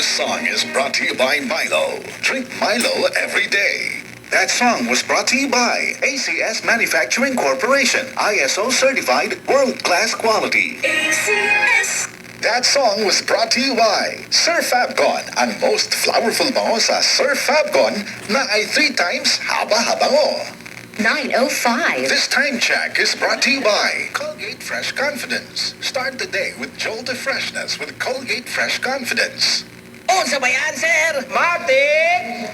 This song is brought to you by Milo. Drink Milo every day. That song was brought to you by ACS Manufacturing Corporation. ISO certified world-class quality. ACS. That song was brought to you by Sir Fabcon. Ang most flowerful mo sa Sir Fabcon na ay 3 times haba-haba mo. 9:05. This time check is brought to you by Colgate Fresh Confidence. Start the day with jolt of freshness with Colgate Fresh Confidence. Unsa ba yan, sir? Martin!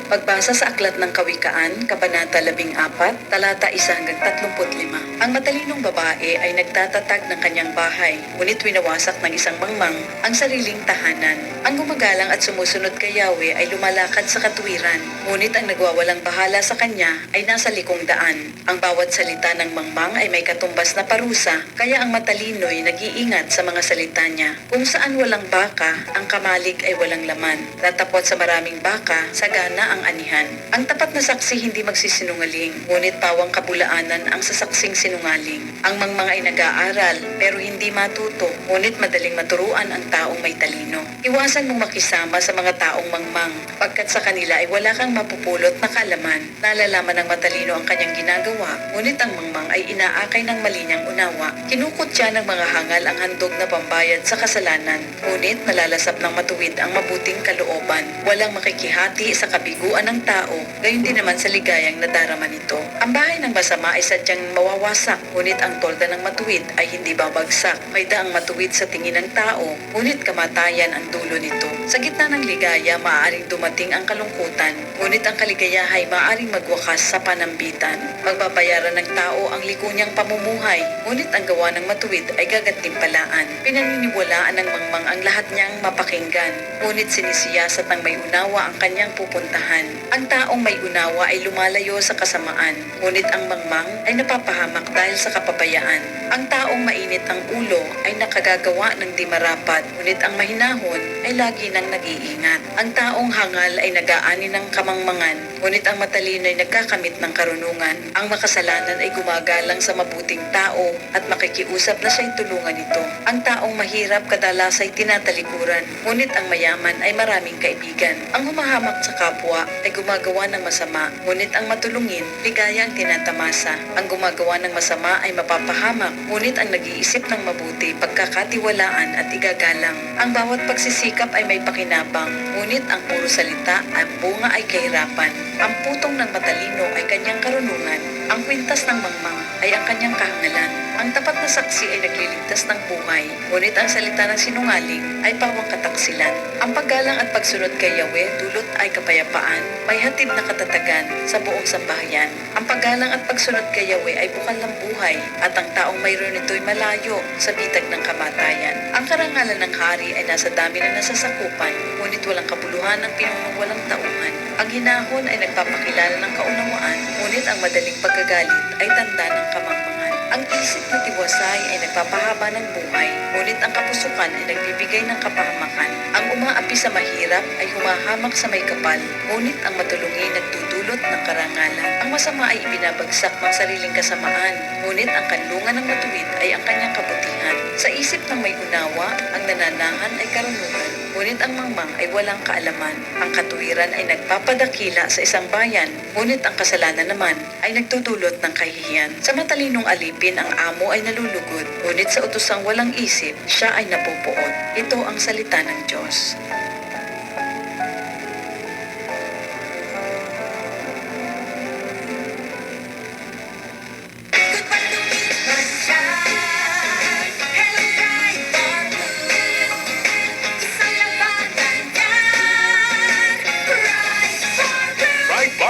Pagbasa sa Aklat ng Kawikaan, Kabanata 14, Talata 1 hanggang 35. Ang matalinong babae ay nagtatatag ng kanyang bahay, ngunit winawasak ng isang mangmang ang sariling tahanan. Ang gumagalang at sumusunod kay Yahweh ay lumalakad sa katuwiran, ngunit ang nagwawalang bahala sa kanya ay nasa likong daan. Ang bawat salita ng mangmang ay may katumbas na parusa, kaya ang matalino'y nag-iingat sa mga salita niya. Kung saan walang baka, ang kamalig ay walang laman. Tatapot sa maraming baka, sagana ang anihan. Ang tapat na saksi hindi magsisinungaling, ngunit pawang kabulaanan ang sasaksing sinungaling. Ang mangmang ay nag-aaral, pero hindi matuto, ngunit madaling maturuan ang taong may talino. Iwasan mong makisama sa mga taong mangmang, pagkat sa kanila ay wala kang mapupulot na kaalaman. Nalalaman ng matalino ang kanyang ginagawa, ngunit ang mangmang ay inaakay ng mali niyang unawa. Kinukutya ng mga hangal ang handog na pambayad sa kasalanan, ngunit nalalasap ng matuwid ang mabuting kalooban. Walang makikihati sa kabiguan ng tao, gayon din naman sa ligayang nadarama nito. Ang bahay ng masama ay sadyang mawawasak, ngunit ang tolda ng matuwid ay hindi babagsak. Mayda ang matuwid sa tingin ng tao, ngunit kamatayan ang dulo nito. Sa gitna ng ligaya, maaaring dumating ang kalungkutan, ngunit ang kaligayahay maaaring magwakas sa panambitan. Magbabayaran ng tao ang liko niyang pamumuhay, ngunit ang gawa ng matuwid ay gagantimpalaan. Pinaniniwalaan ng mangmang ang lahat niyang mapakinggan, ngunit sinisiyasat ng may unawa ang kanyang pupuntahan. Ang taong may unawa ay lumalayo sa kasamaan, ngunit ang mangmang ay napapahamak dahil sa kapabayaan. Ang taong mainit ang ulo ay nakagagawa ng di marapat, ngunit ang mahinahon ay lagi nang nag-iingat. Ang taong hangal ay nag-aani ng kamangmangan, ngunit ang matalino ay nagkakamit ng karunungan. Ang makasalanan ay gumagalang sa mabuting tao at makikiusap na siya'y tulungan nito. Ang taong mahirap kadalas ay tinatalikuran, ngunit ang mayaman ay maraming kaibigan. Ang humahamak sa kapwa ay gumagawa ng masama, ngunit ang matulungin, ligaya ang tinatamasa. Ang gumagawa ng masama ay mapapahamak, ngunit ang nag-iisip ng mabuti, pagkakatiwalaan at igagalang. Ang bawat pagsisikap ay may pakinabang, ngunit ang puro salita at bunga ay kahirapan. Ang putong ng matalino ay kanyang karunungan, ang kwintas ng mangmang ay ang kanyang kahangalan. Ang tapat na saksi ay nagliligtas ng buhay, ngunit ang salita ng sinungaling ay pawang kataksilan. Ang paggalang at pagsunod kay Yahweh dulot ay kapayapaan, may hatid na katatagan sa buong sambahayan. Ang paggalang at pagsunod kay Yahweh ay bukal ng buhay, at ang taong mayroon nito'y malayo sa bitag ng kamatayan. Ang karangalan ng hari ay nasa dami na nasasakupan, ngunit walang kabuluhan ng pinunong walang tauhan. Ang hinahon ay nagpapakilala ng kaunawaan, ngunit ang madaling pagkagalit ay tanda ng kamangmangan. Ang isip na tiwasay ay nagpapahaba ng buhay, ngunit ang kapusukan ay nagbibigay ng kapahamakan. Ang umaapi sa mahirap ay humahamak sa may kapal, ngunit ang matulungi nagdudulot ng karangalan. Ang masama ay ibinabagsak ng sariling kasamaan, ngunit ang kanlungan ng matuwid ay ang kanyang kabutihan. Sa isip ng may unawa, ang nananahan ay karunungan, ngunit ang mangmang ay walang kaalaman. Ang katuwiran ay nagpapadakila sa isang bayan, ngunit ang kasalanan naman ay nagdudulot ng kahihiyan. Sa matalinong alipin, ang amo ay nalulugod, ngunit sa utosang walang isip, siya ay napupuot. Ito ang salita ng Diyos.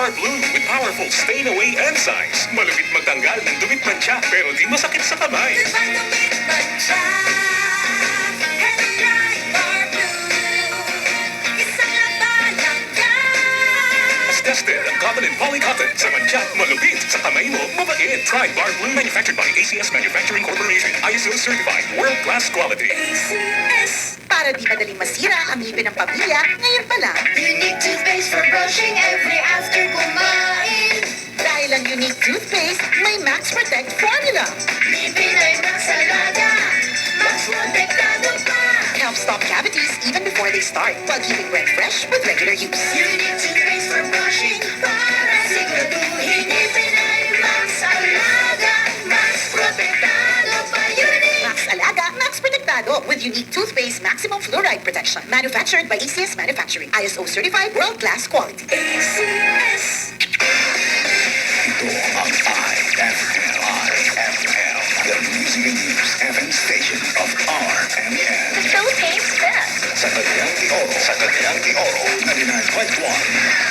Blue with powerful stain-away enzymes. Malupit magtanggal ng dumit mancha pero di masakit sa kamay. As tested ang cotton and polycotton sa mancha, malupit sa kamay mo, mabait. Try Bar Blue, manufactured by ACS Manufacturing Corporation. ISO certified world-class quality. ACS. Para di madaling masira ang ngipin ng pamilya, ngayon pa lang. Unique toothpaste for brushing every after kumain. Dahil ang unique toothpaste, may Max Protect formula. Ngipin ay mas alaga, mas protektado pa. Help stop cavities they start while keeping breath fresh with regular use. Unique toothpaste for brushing para siguraduhin ngipin ay Max Alaga, Max Protektado pa Unique. Max Alaga, Max Protectado with unique toothpaste maximum fluoride protection. Manufactured by ACS Manufacturing. ISO certified world-class quality. ACS. Ito ang IFL, the Music and News FM station of RMN. The Philippines best. Sa Cagayan de Oro, 99.1.